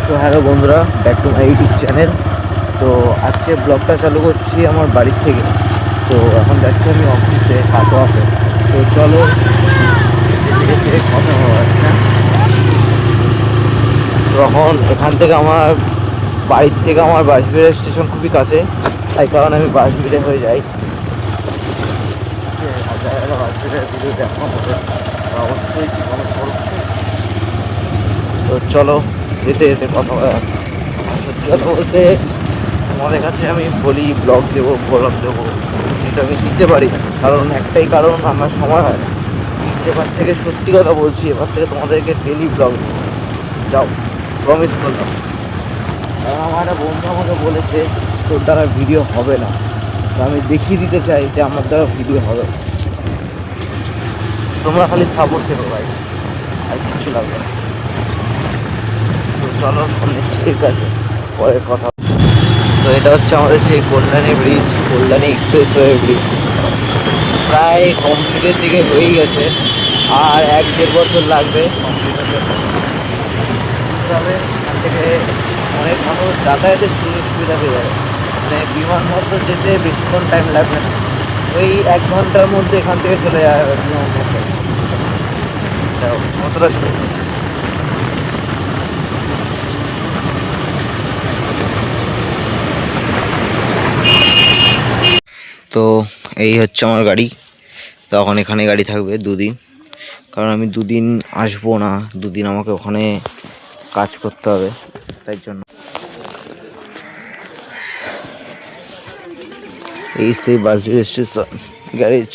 So hello বন্ধুরা, back to my YouTube channel. তো আজকে ব্লগটা চালু করছি আমার বাড়ির থেকে। তো এখন যাচ্ছি আমি অফিসে কাটোয়াতে। তো চলো ধীরে ধীরে কথা হওয়া যাচ্ছে। তখন এখান থেকে আমার বাড়ির থেকে আমার বাঁশবেড়িয়া স্টেশন খুবই কাছে, তাই কারণ আমি বাঁশবেড়িয়া হয়ে যাই। বাঁশবেড়িয়া ভিডিও দেখা হবে অবশ্যই কোনো সড়ক। তো চলো যেতে যেতে কথা হয়। সত্যি কথা বলতে তোমাদের কাছে আমি বলি ব্লগ দেবো দেবো, কিন্তু আমি দিতে পারি না, কারণ একটাই কারণ, আমার সময় হয় না। এবার থেকে সত্যি কথা বলছি, এবার থেকে তোমাদেরকে ডেলি ব্লগ দেবো, যাও, প্রমিস করলাম। কারণ আমার একটা বন্ধু আমাকে বলেছে তোর দ্বারা ভিডিও হবে না, তো আমি দেখিয়ে দিতে চাই যে আমার দ্বারা ভিডিও হবে। তোমরা খালি সাপোর্ট করো ভাই, আর কিছু লাগবে না। তো চলো সামনে ঠিক আছে, পরে কথা। তো এটা হচ্ছে আমাদের সেই Kalyani bridge, Kalyani expressway bridge. প্রায় কমপ্লিটের দিকে হয়েই গেছে, আর 1-1.5 বছর লাগবে কমপ্লিটের জন্য। তবে এখান থেকে অনেক মানুষ যাতায়াতের সুযোগ সুবিধা পেয়ে যাবে, মানে বিমানবন্দর যেতে বেশিক্ষণ টাইম লাগবে না, ওই 1 ঘন্টার মধ্যে এখান থেকে চলে যাবে বিমানবন্দর। কতটা সুন্দর। তো এই হচ্ছে আমার গাড়ি। তখন এখানে গাড়ি থাকবে 2 দিন, কারণ আমি 2 দিন আসবো না, 2 দিন আমাকে ওখানে কাজ করতে হবে, তাই জন্য। এই সেই বাঁশবেড়িয়া স্টেশন গ্যারেজ।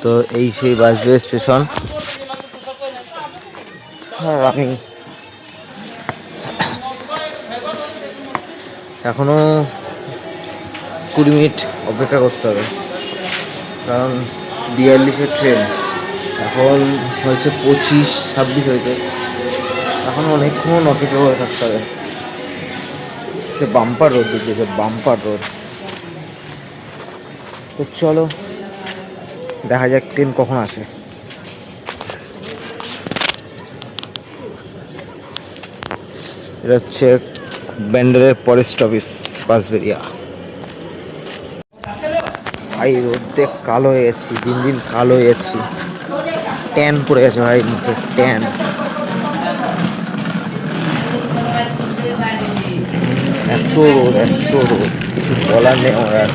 তো এই সেই বাঁশবেড়িয়া স্টেশন। হ্যাঁ, আমি এখনো 20 মিনিট অপেক্ষা করতে হবে, কারণ 42-এর ট্রেন। এখন হয়েছে 25-26 হয়েছে, এখন অনেকক্ষণ অপেক্ষা করে থাকতে হবে। যে বাম্পার রোড দিয়েছে, বাম্পার রোড। তো চলো দেখা যাক ট্রেন কখন আসে। এটা হচ্ছে ব্যান্ডেলের পরের স্টপেজ বাঁশবেড়িয়া। ভাই রোদে কালো হয়ে যাচ্ছি, দিন দিন কালো হয়ে যাচ্ছি, ট্যান পড়ে গেছে ভাই, মুখে ট্যান। এত রোদ, এত রোদ, কিছু বলার নেই আমার আর।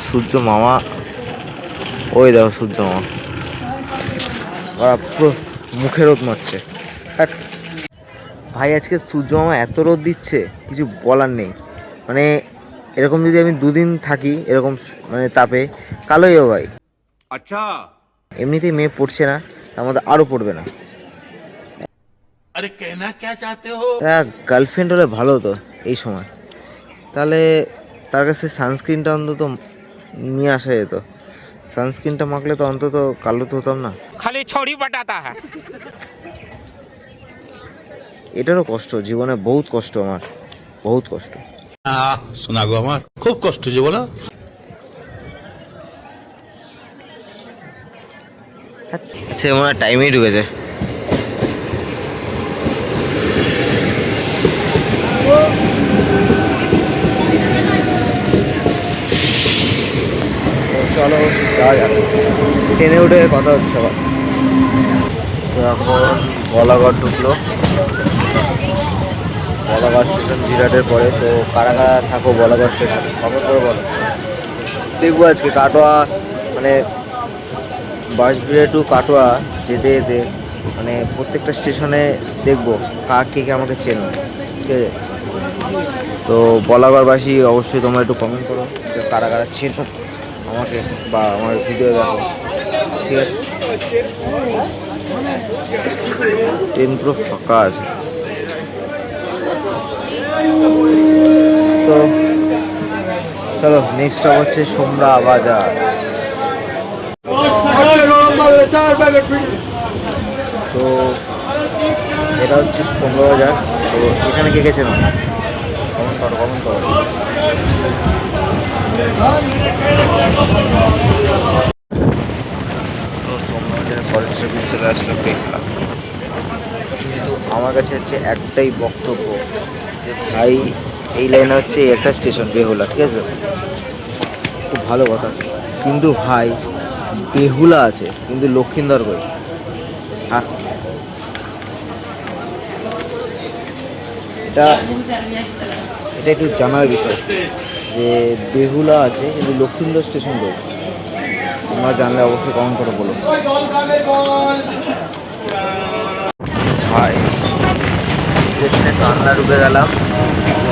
সূর্য মামা, ওই দেখো সূর্য মামা পুরো মুখে রোদ মারছে। ভাই আজকে সূর্য মামা এত রোদ দিচ্ছে, কিছু বলার নেই। মানে এরকম যদি আমি 2 দিন থাকি এরকম মানে তাপে, কালো হয়ে যাবো ভাই। আচ্ছা, এমনিতেই মেয়ে পড়ছে না, তার মধ্যে আরও পড়বে না। আরে কেনা কে চাতে হো, গার্লফ্রেন্ড হলে ভালো হতো এই সময়, তাহলে তার কাছে সানস্ক্রিনটা অন্তত নিয়ে আসা যেত। সানস্ক্রিনটা মাখলে তো অন্তত কালো তো হতাম না। খালি ছড়ি বাটাতা হ্যাঁ। এটারও কষ্ট, জীবনে বহুত কষ্ট, আমার বহুত কষ্ট। শোনা গো, আমার খুব কষ্ট যে বলো। আচ্ছা, মনে টাইমেই ঢুকেছে। চলো যাওয়া যাক, ট্রেনে উঠে কথা হচ্ছে আবার। তো এখন বলাগড় ঢুকলো, বলাগড় স্টেশন জিরাটের পরে। তো কারা কারা থাকো বলাগড় স্টেশন কমেন্ট করে বলো। দেখবো আজকে কাটোয়া, মানে বাঁশবেড়িয়া টু কাটোয়া যেতে যেতে মানে প্রত্যেকটা স্টেশনে দেখবো কে কে আমাকে চেনো, ঠিক আছে। তো বলাগড়বাসী অবশ্যই তোমরা একটু কমেন্ট করো যে কারা কারা চেনো আমাকে বা আমার ভিডিও দেখো, ঠিক আছে। ট্রেন পুরো ফাঁকা আছে। তো চলো নেক্সট স্টপ হচ্ছে সোমরা বাজার। তো এটা হচ্ছে সোমরা বাজার। তো এখানে কে গেছে না কমেন্ট করো কমেন্ট করো। তো সোমরা বাজারের ফরেস্ট অফিস চলে আসলো বেহুলা। কিন্তু আমার কাছে হচ্ছে একটাই বক্তব্য যে ভাই এই লাইনে হচ্ছে এই একটা স্টেশন বেহুলা, ঠিক আছে, খুব ভালো কথা, কিন্তু ভাই বেহুলা আছে কিন্তু লক্ষিন্দর কই? হ্যাঁ, এটা এটা একটু জানার বিষয় যে বেহুলা আছে কিন্তু লক্ষিন্দর স্টেশন কই? তোমরা জানলে অবশ্যই কমেন্ট করে বলো ভাই। দেখতে কানলা ঢুকে গেলাম।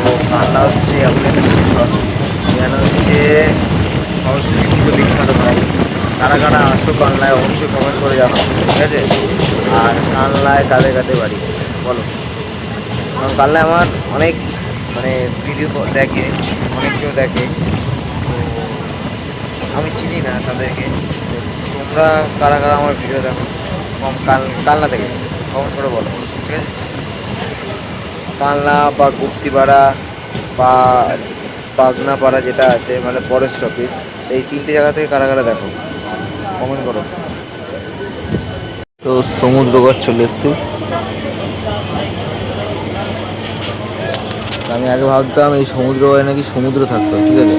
তো কানলা হচ্ছে এমন একটা স্টেশন এখানে হচ্ছে সরস্বতী পুজো বিখ্যাত ভাই। কারা কারা আসো কানলায় অবশ্যই কমেন্ট করে জানাও, ঠিক আছে। আর কানলায় কাদের কাদের বাড়ি বলো, কারণ কানলায় আমার অনেক মানে ভিডিও দেখে, অনেক কেউ দেখে, তো আমি চিনি না তাদেরকে। তো তোমরা কারা কারা আমার ভিডিও দেখো কানলা থেকে কমেন্ট করে বলো, ঠিক আছে। কানলা বা গুপ্তিপাড়া বা বাগনাপাড়া যেটা আছে মানে ফরেস্ট অফিস, এই তিনটে জায়গা থেকে কারা কারা দেখো কমেন্ট করো। তো সমুদ্রগড় চলে এসেছি। আমি আগে ভাবতাম এই সমুদ্রগড়ে নাকি সমুদ্র থাকতো, ঠিক আছে,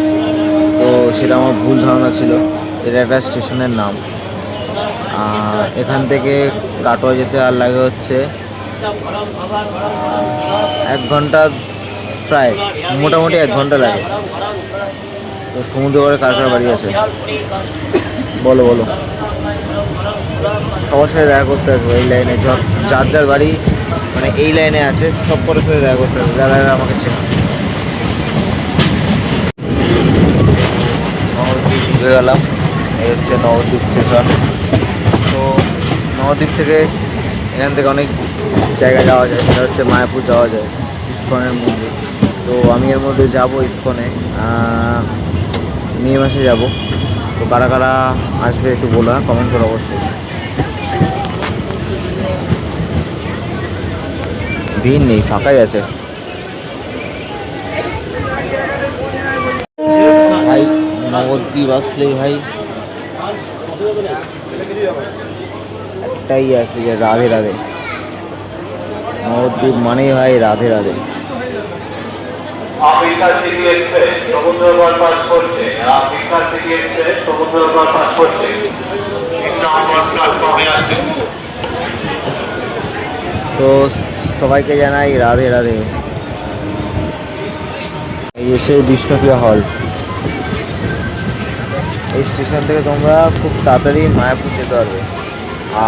তো সেটা আমার ভুল ধারণা ছিল। এটা একটা স্টেশনের নাম। এখান থেকে কাটোয়া যেতে আর লাগে হচ্ছে 1 ঘন্টা, প্রায় মোটামুটি 1 ঘন্টা লাগে। তো সমুদ্রগড়ে কার কার বাড়ি আছে বলো বলো, সবার সাথে দেখা করতে আসবো এই লাইনে। যার যার বাড়ি মানে এই লাইনে আছে সব কটার সাথে দেখা করতে হবে যারা যারা আমাকে চেনে। নবদ্বীপ ঢুকে গেলাম, এই হচ্ছে নবদ্বীপ স্টেশন। তো নবদ্বীপ থেকে এখান থেকে অনেক জায়গায় যাওয়া যায়, সেটা হচ্ছে মায়াপুর যাওয়া যায়, ইস্কনের মন্দির। তো আমি এর মধ্যে যাব ইস্কনে, মে মাসে যাব। তো কারা কারা আসবে একটু বলো, কমেন্ট করো অবশ্যই। ভিড় নেই, ফাঁকাই আছে ভাই। নবদ্বীপ আসলেই ভাই একটাই আছে যে রাধে রাধে। নবদ্বীপ মানেই ভাই Radhe Radhe. Africa city express Samudragarh pass করছে। Africa city express Samudragarh pass করছে। 3 নম্বর প্ল্যাটফর্মে আছে। তো সবাইকে জানাই রাধে রাধে। এই যে সেই বিষ্ণুপ্রিয়া হল। এই স্টেশন থেকে তোমরা খুব তাড়াতাড়ি মায়াপুর যেতে পারবে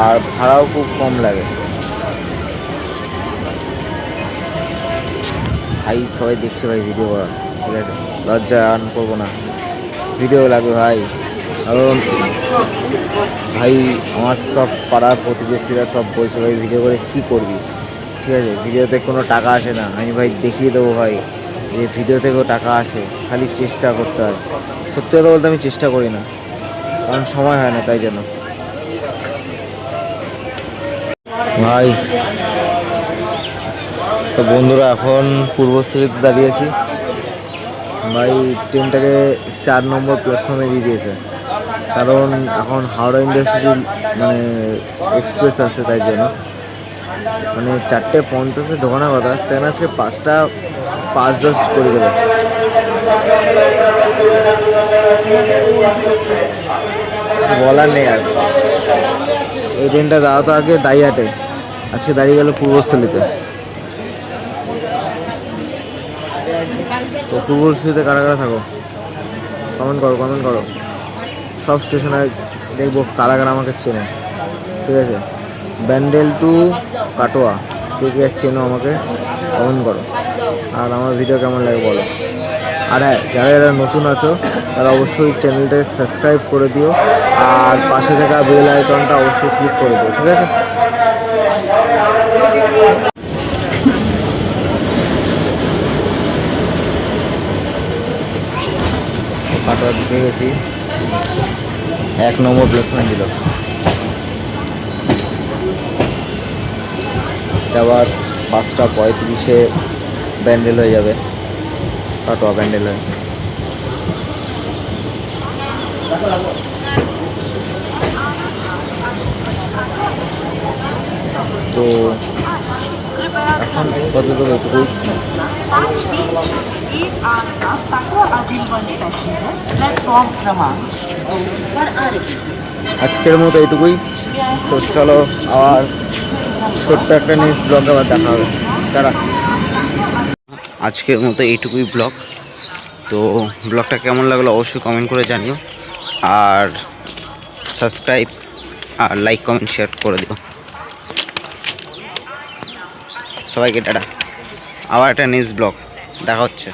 আর ভাড়াও খুব কম লাগে। ভাই সবাই দেখছে ভাই ভিডিও করা, ঠিক আছে, লজ্জা আন করবো না, ভিডিও লাগবে ভাই। কারণ ভাই আমার সব পাড়ার প্রতিবেশীরা সব বলছে ভাই ভিডিও করে কী করবি, ঠিক আছে, ভিডিওতে কোনো টাকা আসে না। আমি ভাই দেখিয়ে দেবো ভাই যে ভিডিও থেকেও টাকা আসে, খালি চেষ্টা করতে হয়। সত্যি কথা বলতে আমি চেষ্টা করি না, কারণ সময় হয় না, তাই জন্য। ভাই তো বন্ধুরা এখন পূর্বস্থলীতে দাঁড়িয়েছি ভাই। ট্রেনটাকে 4 নম্বর প্ল্যাটফর্মে দিয়ে দিয়েছে, কারণ এখন হাওড়া ইন্ডাস্ট্রি মানে এক্সপ্রেস আছে, তাই জন্য মানে 4:50 ঢোকানোর কথা, সেখানে আজকে 5টা 5:10 করে দেবে। বলার নেই আর। এই ট্রেনটা দাঁড়াতো আগে দাইহাটে, আজকে দাঁড়িয়ে গেল পূর্বস্থলীতে। তো পূর্বস্থলীতে কারা কারা থাকো কমেন্ট করো কমেন্ট করো। সব স্টেশনে দেখবো কারা কারা আমাকে চেনে, ঠিক আছে। ব্যান্ডেল টু কাটোয়া কে কে চেনো আমাকে কমেন্ট করো। আর আমার ভিডিও কেমন লাগে বলো। আর হ্যাঁ, যারা যারা নতুন আছো তারা অবশ্যই চ্যানেলটাকে সাবস্ক্রাইব করে দিও আর পাশে থাকা বেল আইকনটা অবশ্যই ক্লিক করে দিও, ঠিক আছে। কাটোয়া ঢুকে গেছি, 1 নম্বর প্ল্যাটফর্মে দিল। এটা আবার 5:35 ব্যান্ডেল হয়ে যাবে, কাটোয়া ব্যান্ডেল হয়ে। তো এখন কত দূর এটুকুই। আজকের মতো এইটুকুই। তো চলো আবার ছোট্ট একটা নিউজ ব্লগ আবার দেখা হবে। তারা আজকের মতো এইটুকুই ব্লগ। তো ব্লগটা কেমন লাগলো অবশ্যই কমেন্ট করে জানিও, আর সাবস্ক্রাইব আর লাইক কমেন্ট শেয়ার করে দিও। সবাইকে টাটা, আবার একটা নেক্সট ব্লগ দেখা হচ্ছে।